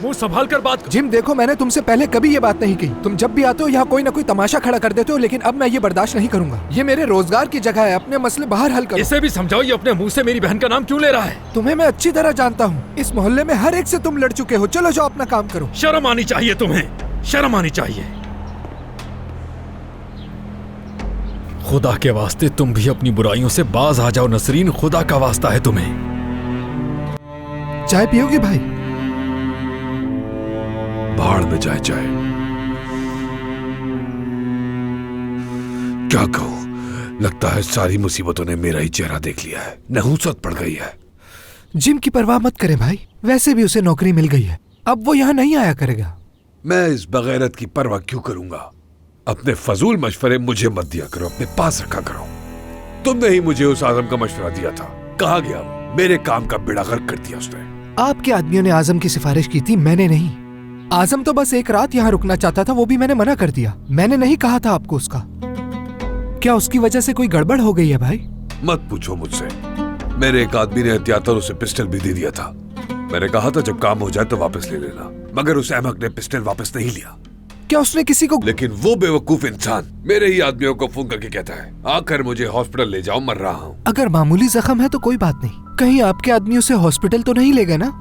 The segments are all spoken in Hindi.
मुंह संभाल कर बात। जिम देखो, मैंने तुमसे पहले कभी ये बात नहीं कही। तुम जब भी आते हो यहाँ कोई ना कोई तमाशा खड़ा कर देते हो, लेकिन अब मैं ये बर्दाश्त नहीं करूंगा। ये मेरे रोजगार की जगह है, अपने मसले बाहर हल करो। इसे भी समझाओ, ये अपने मुंह से मेरी बहन का नाम क्यों ले रहा है? तुम्हें मैं अच्छी तरह जानता हूँ। इस मोहल्ले में हर एक से तुम लड़ चुके हो। चलो जाओ अपना काम करो। शर्म आनी चाहिए तुम्हें, शर्म आनी चाहिए। खुदा के वास्ते तुम भी अपनी बुराइयों से बाज आ जाओ नसरीन, खुदा का वास्ता है तुम्हें। चाय पियोगे भाई? भाड़ में जाए चाय। क्या कहूं, लगता है सारी मुसीबतों ने मेरा ही चेहरा देख लिया है। नहुसत पड़ गई है। जिम की परवाह मत करें भाई, वैसे भी उसे नौकरी मिल गई है, अब वो यहाँ नहीं आया करेगा। मैं इस बगैरत की परवाह क्यों करूंगा? अपने फजूल मशवरे मुझे मत दिया करो, अपने पास रखा करो। तुमने ही मुझे उस आजम का मशवरा दिया था, कहाँ गया वो? मेरे काम का बेड़ा गर्क कर दिया उसने। आपके आदमियों ने आजम की सिफारिश की थी, मैंने नहीं। आजम तो बस एक रात यहाँ रुकना चाहता था, वो भी मैंने मना कर दिया। मैंने नहीं कहा था आपको उसका। क्या उसकी वजह से कोई गड़बड़ हो गई है भाई? मत पूछो मुझसे। मेरे एक आदमी ने एहतियातन उसे पिस्टल भी दे दिया था। मैंने कहा था जब काम हो जाए तो वापस ले लेना, मगर उस अहमक ने पिस्टल वापस नहीं लिया। क्या उसने किसी को? लेकिन वो बेवकूफ इंसान मेरे ही आदमियों को फोन करके कहता है आकर मुझे हॉस्पिटल ले जाओ, मर रहा हूँ। अगर मामूली जख्म है तो कोई बात नहीं, कहीं आपके आदमी उसे हॉस्पिटल तो नहीं ले गए ना?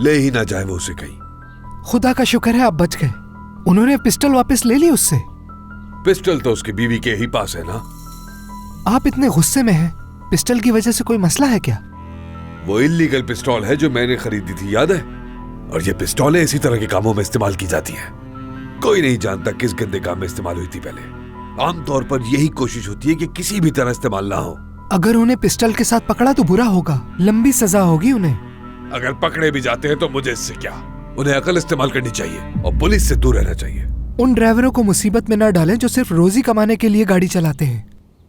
ले ही ना जाए वो उसे कहीं। खुदा का शुक्र है आप बच गए। उन्होंने पिस्टल वापस ले ली उससे? पिस्टल तो उसकी बीवी के ही पास है ना। आप इतने गुस्से में हैं, पिस्टल की वजह से कोई मसला है क्या? वो इल्लीगल पिस्तौल है जो मैंने खरीदी थी, याद है? और ये पिस्तौलें इसी तरह के कामों में इस्तेमाल की जाती है। कोई नहीं जानता किस गंदे काम में इस्तेमाल हुई थी पहले। आमतौर पर यही कोशिश होती है कि किसी भी तरह इस्तेमाल ना हो। अगर उन्हें पिस्टल के साथ पकड़ा तो बुरा होगा, लंबी सजा होगी उन्हें। अगर पकड़े भी जाते हैं तो मुझे इससे क्या? उन्हें अकल इस्तेमाल करनी चाहिए और पुलिस से दूर रहना चाहिए। उन ड्राइवरों को मुसीबत में न डालें जो सिर्फ रोजी कमाने के लिए गाड़ी चलाते हैं।